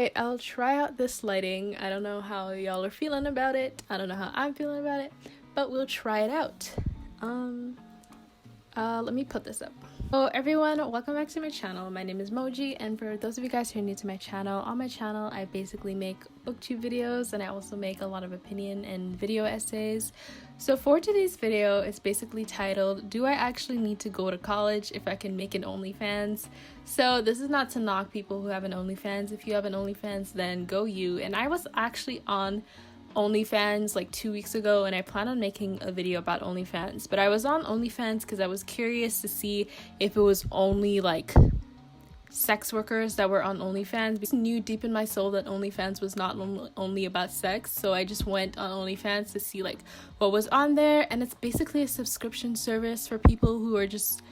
Alright, I'll try out this lighting. I don't know how y'all are feeling about it. I don't know how I'm feeling about it, but we'll try it out. Let me put this up. So everyone, welcome back to my channel. My name is Moji, and for those of you guys who are new to my channel, on my channel I basically make booktube videos, and I also make a lot of opinion and video essays. So for today's video, it's basically titled, Do I Actually Need to Go to College If I Can Make an OnlyFans? So this is not to knock people who have an OnlyFans. If you have an OnlyFans, then go you. And I was actually on OnlyFans like 2 weeks ago, and I plan on making a video about OnlyFans, but I was on OnlyFans because I was curious to see if it was only like sex workers that were on OnlyFans. I just knew deep in my soul that OnlyFans was not only about sex, so I just went on OnlyFans to see like what was on there. And it's basically a subscription service for people who are just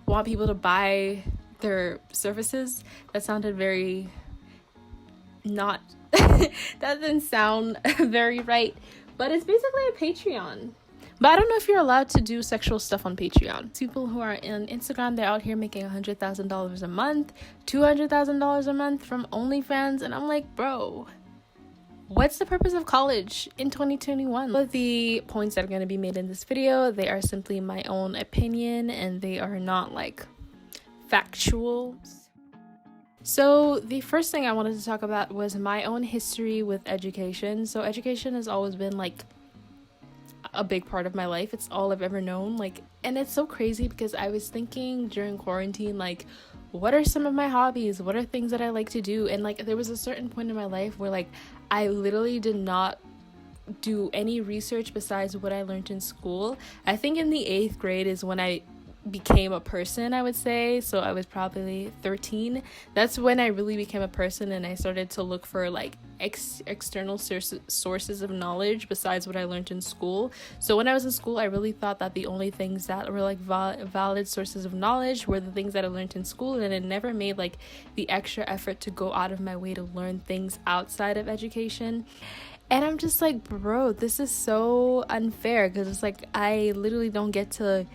want people to buy their services. That sounded very not that didn't sound very right, but it's basically a Patreon. But I don't know if you're allowed to do sexual stuff on Patreon. People who are on Instagram, they're out here making $100,000 a month, $200,000 a month from OnlyFans, and I'm like, bro, what's the purpose of college in 2021? All of the points that are going to be made in this video, they are simply my own opinion, and they are not like factual. So the first thing I wanted to talk about was my own history with education. So education has always been like a big part of my life. It's all I've ever known. Like, and it's so crazy because I was thinking during quarantine, like, what are some of my hobbies? What are things that I like to do? And like, there was a certain point in my life where like I literally did not do any research besides what I learned in school. I think in the 8th grade is when I became a person, I would say. So I was probably 13. That's when I really became a person, and I started to look for like external sources of knowledge besides what I learned in school. So when I was in school, I really thought that the only things that were like valid sources of knowledge were the things that I learned in school, and I never made like the extra effort to go out of my way to learn things outside of education. And I'm just like, bro, this is so unfair, because it's like I literally don't get to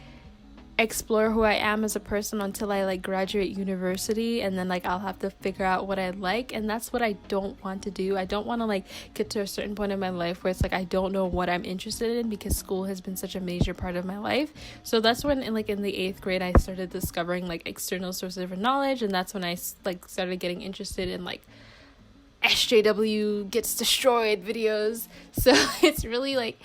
explore who I am as a person until I like graduate university, and then like I'll have to figure out what I like, and that's what I don't want to do. I don't want to like get to a certain point in my life where it's like I don't know what I'm interested in, because school has been such a major part of my life. So that's when in the 8th grade I started discovering like external sources of knowledge, and that's when I like started getting interested in like SJW gets destroyed videos. So it's really like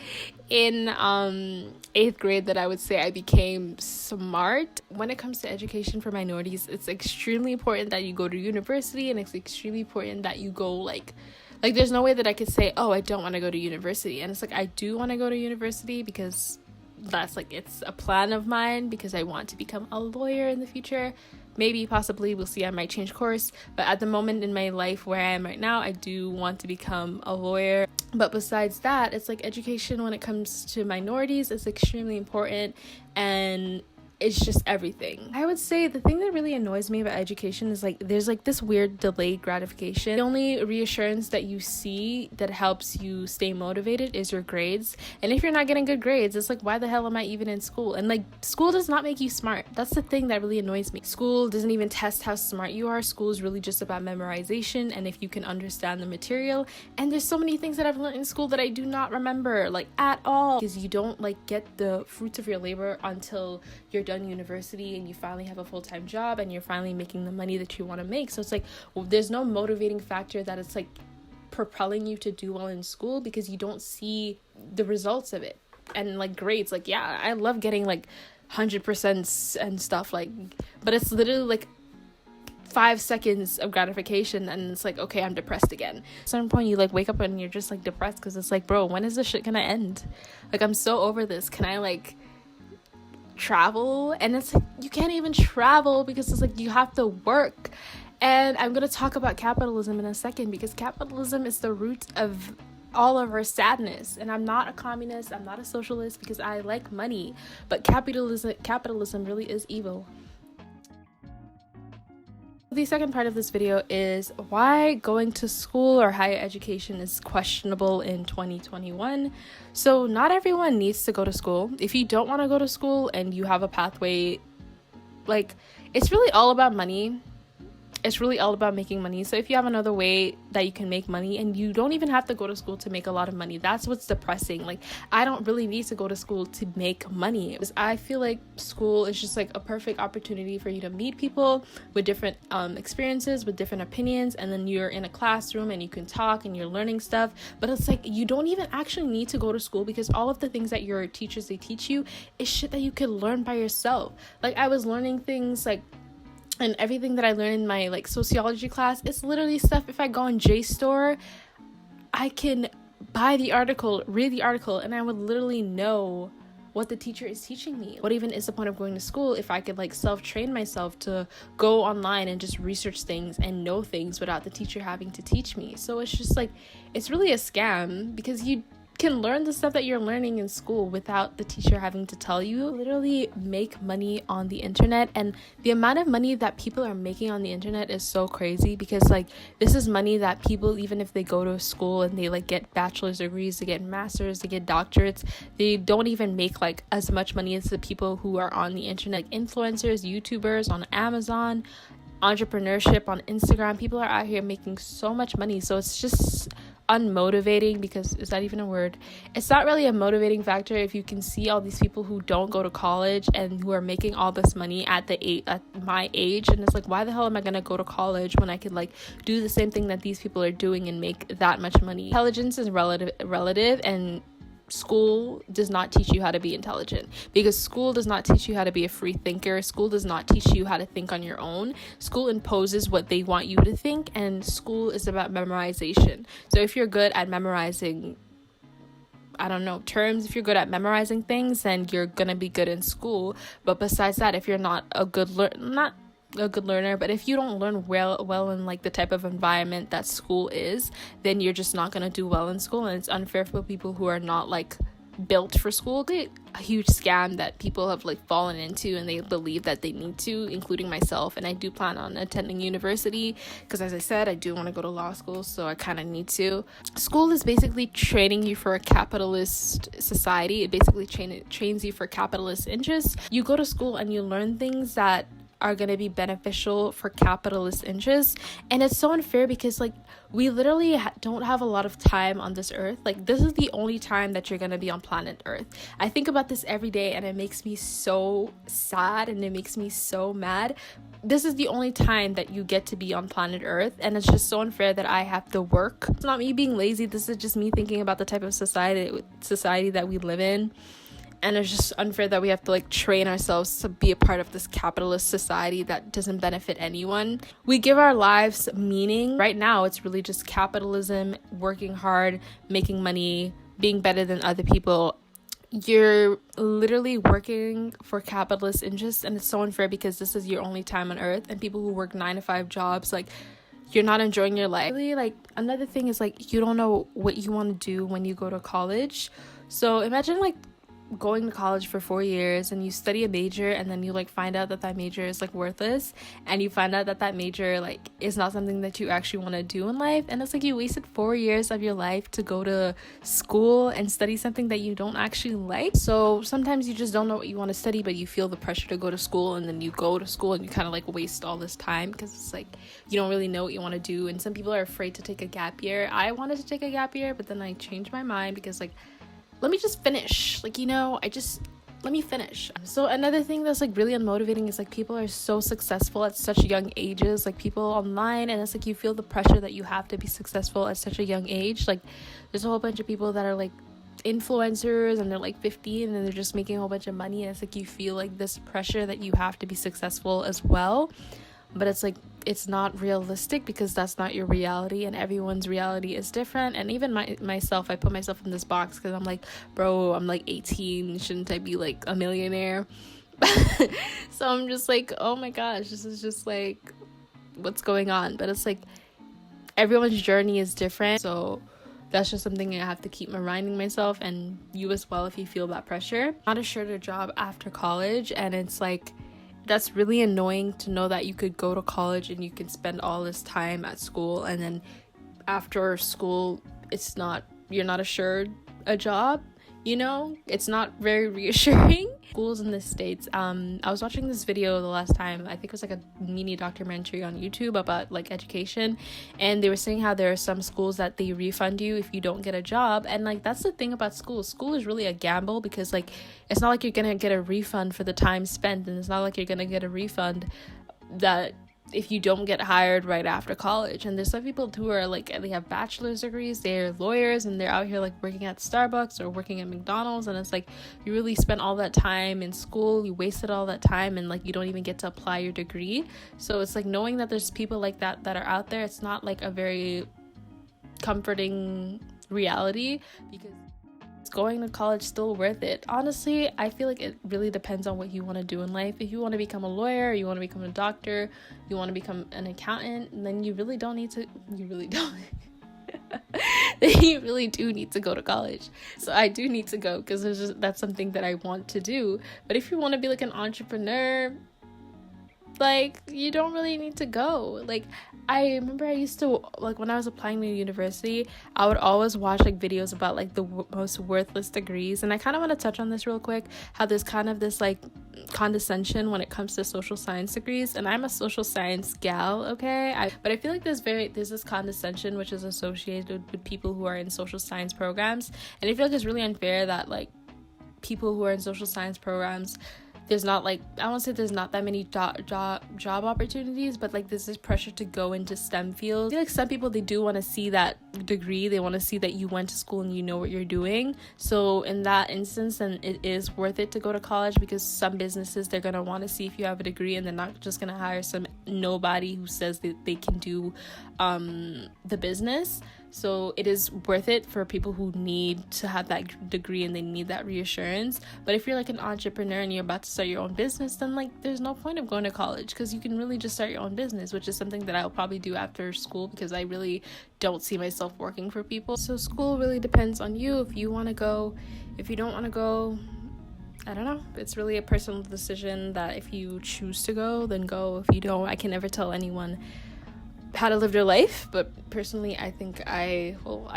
in 8th grade that I would say I became smart. When it comes to education for minorities, it's extremely important that you go to university, and it's extremely important that you go like there's no way that I could say, oh, I don't want to go to university. And it's like I do want to go to university, because that's like it's a plan of mine, because I want to become a lawyer in the future. Maybe, possibly, we'll see, I might change course. But at the moment in my life where I am right now, I do want to become a lawyer. But besides that, it's like education when it comes to minorities is extremely important, and it's just everything. I would say the thing that really annoys me about education is like there's like this weird delayed gratification. The only reassurance that you see that helps you stay motivated is your grades, and if you're not getting good grades, it's like, why the hell am I even in school? And like, school does not make you smart. That's the thing that really annoys me. School doesn't even test how smart you are. School is really just about memorization, and if you can understand the material. And there's so many things that I've learned in school that I do not remember like at all, because you don't like get the fruits of your labor until you're done university and you finally have a full-time job and you're finally making the money that you want to make. So it's like, well, there's no motivating factor that it's like propelling you to do well in school, because you don't see the results of it. And like grades, like, yeah, I love getting like 100% and stuff, like, but it's literally like 5 seconds of gratification, and it's like, okay, I'm depressed again. At some point you like wake up and you're just like depressed, because it's like, bro, when is this shit gonna end? Like, I'm so over this. Can I like travel? And it's like, you can't even travel, because it's like you have to work. And I'm gonna talk about capitalism in a second, because capitalism is the root of all of our sadness. And I'm not a communist, I'm not a socialist, because I like money, but capitalism really is evil. The second part of this video is why going to school or higher education is questionable in 2021. So not everyone needs to go to school. If you don't want to go to school and you have a pathway, like, it's really all about money. it's really all about making money. So if you have another way that you can make money, and you don't even have to go to school to make a lot of money, that's what's depressing. Like, I don't really need to go to school to make money, because I feel like school is just like a perfect opportunity for you to meet people with different experiences, with different opinions, and then you're in a classroom and you can talk and you're learning stuff. But it's like, you don't even actually need to go to school, because all of the things that your teachers, they teach you is shit that you could learn by yourself. Like, I was learning things like, and everything that I learned in my like sociology class, it's literally stuff, if I go on JSTOR, I can buy the article, read the article, and I would literally know what the teacher is teaching me. What even is the point of going to school if I could like self-train myself to go online and just research things and know things without the teacher having to teach me? So it's just like, it's really a scam, because you can learn the stuff that you're learning in school without the teacher having to tell you. Literally make money on the internet, and the amount of money that people are making on the internet is so crazy, because like, this is money that people, even if they go to school and they like get bachelor's degrees, they get masters, they get doctorates, they don't even make like as much money as the people who are on the internet, like influencers, YouTubers on Amazon, entrepreneurship on Instagram. People are out here making so much money. So it's just unmotivating, because is that even a word? It's not really a motivating factor if you can see all these people who don't go to college and who are making all this money at my age, and it's like, why the hell am I gonna go to college when I could like do the same thing that these people are doing and make that much money? Intelligence is relative, and school does not teach you how to be intelligent, because school does not teach you how to be a free thinker. School does not teach you how to think on your own. School imposes what they want you to think, and school is about memorization. So if you're good at memorizing, I don't know, terms, if you're good at memorizing things, then you're gonna be good in school. But besides that, if you're not a good learner, but if you don't learn well in like the type of environment that school is, then you're just not gonna do well in school. And it's unfair for people who are not like built for school. A huge scam that people have like fallen into, and they believe that they need to, including myself. And I do plan on attending university, because as I said, I do want to go to law school, so I kind of need to. School is basically training you for a capitalist society. It basically trains you for capitalist interests. You go to school and you learn things that are going to be beneficial for capitalist interests, and it's so unfair, because like, we literally don't have a lot of time on this earth. Like, this is the only time that you're going to be on planet Earth. I think about this every day, and it makes me so sad, and it makes me so mad. This is the only time that you get to be on planet Earth, and it's just so unfair that I have to work. It's not me being lazy, this is just me thinking about the type of society that we live in. And it's just unfair that we have to like train ourselves to be a part of this capitalist society that doesn't benefit anyone. We give our lives meaning. Right now, it's really just capitalism, working hard, making money, being better than other people. You're literally working for capitalist interests, and it's so unfair, because this is your only time on earth. And people who work 9-to-5 jobs, like, you're not enjoying your life. Really, like, another thing is like, you don't know what you want to do when you go to college. So imagine like going to college for 4 years, and you study a major, and then you like find out that major is like worthless, and you find out that major like is not something that you actually want to do in life. And it's like, you wasted 4 years of your life to go to school and study something that you don't actually like. So sometimes you just don't know what you want to study, but you feel the pressure to go to school, and then you go to school and you kind of like waste all this time, because it's like, you don't really know what you want to do. And some people are afraid to take a gap year. I wanted to take a gap year, but then I changed my mind, because like, let me just finish. Like, let me finish. So another thing that's like really unmotivating is like, people are so successful at such young ages, like people online, and it's like, you feel the pressure that you have to be successful at such a young age. Like, there's a whole bunch of people that are like influencers, and they're like 15, and they're just making a whole bunch of money, and it's like, you feel like this pressure that you have to be successful as well. But it's like, it's not realistic, because that's not your reality, and everyone's reality is different. And even myself, I put myself in this box, because I'm like, bro, I'm like 18, shouldn't I be like a millionaire? So I'm just like, oh my gosh, this is just like, what's going on? But it's like, everyone's journey is different, so that's just something I have to keep reminding myself, and you as well, if you feel that pressure. Not assured a job after college, and it's like, that's really annoying to know that you could go to college and you can spend all this time at school, and then after school, you're not assured a job. you know, it's not very reassuring. Schools in the States, I was watching this video the last time, I think it was like a mini documentary on YouTube about like education, and they were saying how there are some schools that they refund you if you don't get a job. And like, that's the thing about school is really a gamble, because like, it's not like you're gonna get a refund for the time spent, and it's not like you're gonna get a refund that if you don't get hired right after college. And there's some people who are like, they have bachelor's degrees, they're lawyers, and they're out here like working at Starbucks or working at McDonald's, and it's like, you really spent all that time in school, you wasted all that time, and like, you don't even get to apply your degree. So it's like, knowing that there's people like that are out there, it's not like a very comforting reality, because going to college still worth it. Honestly, I feel like it really depends on what you want to do in life. If you want to become a lawyer, you want to become a doctor, you want to become an accountant, then you really don't then you really do need to go to college. So I do need to go, because that's something that I want to do. But if you want to be like an entrepreneur, like, you don't really need to go. Like, I remember I used to, like, when I was applying to university, I would always watch like videos about like the most worthless degrees. And I kind of want to touch on this real quick, how there's kind of this like condescension when it comes to social science degrees. And I'm a social science gal, okay, but I feel like there's this condescension which is associated with people who are in social science programs. And I feel like it's really unfair that like people who are in social science programs, there's not like, I won't say there's not that many job opportunities, but like there's this pressure to go into STEM fields. I feel like some people, they do want to see that degree, they want to see that you went to school and you know what you're doing. So in that instance, then it is worth it to go to college, because some businesses, they're going to want to see if you have a degree, and they're not just going to hire some nobody who says that they can do the business. So it is worth it for people who need to have that degree and they need that reassurance. But if you're like an entrepreneur and you're about to start your own business, then like, there's no point of going to college, because you can really just start your own business, which is something that I'll probably do after school, because I really don't see myself working for people. So school really depends on you. If you want to go, if you don't want to go, I don't know. It's really a personal decision, that if you choose to go, then go. If you don't, I can never tell anyone how to live their life. But personally, I think I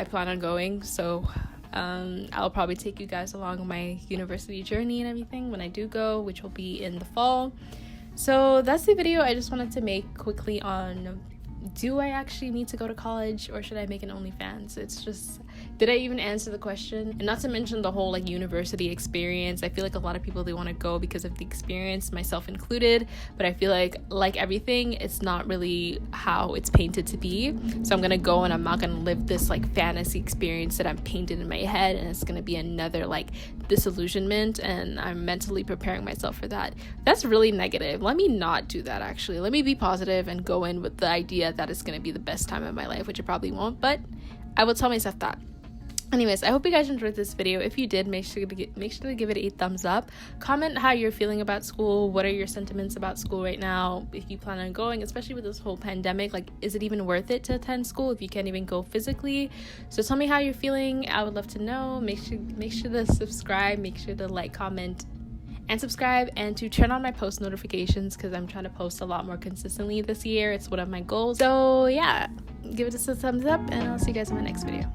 plan on going. So I'll probably take you guys along my university journey and everything when I do go, which will be in the fall. So that's the video I just wanted to make quickly on, do I actually need to go to college, or should I make an OnlyFans? It's just, did I even answer the question? And not to mention the whole like university experience. I feel like a lot of people, they want to go because of the experience, myself included, but I feel like everything, it's not really how it's painted to be. So I'm gonna go, and I'm not gonna live this like fantasy experience that I'm painted in my head, and it's gonna be another like disillusionment, and I'm mentally preparing myself for that. That's really negative. Let me not do that. Actually, let me be positive and go in with the idea that it's gonna be the best time of my life, which it probably won't, but I will tell myself that. Anyways, I hope you guys enjoyed this video. If you did, make sure to give it a thumbs up. Comment how you're feeling about school. What are your sentiments about school right now? If you plan on going, especially with this whole pandemic, like, is it even worth it to attend school if you can't even go physically? So tell me how you're feeling. I would love to know. Make sure to subscribe. Make sure to like, comment, and subscribe, and to turn on my post notifications, because I'm trying to post a lot more consistently this year. It's one of my goals. So yeah, give it a thumbs up, and I'll see you guys in my next video.